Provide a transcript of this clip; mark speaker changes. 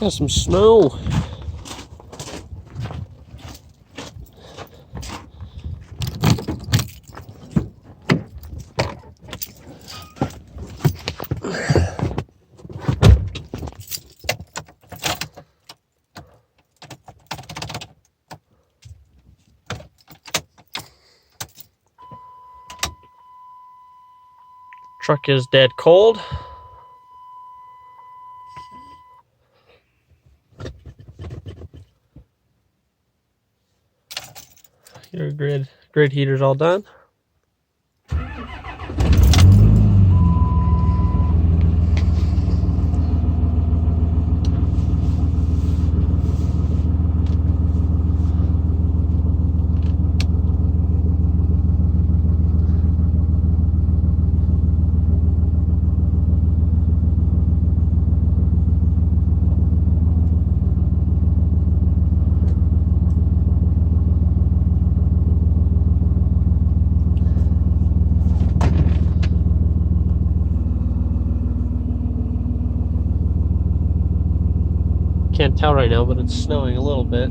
Speaker 1: Got some snow. Truck is dead cold. Your grid heater's all done. Can't tell right now, but it's snowing a little bit.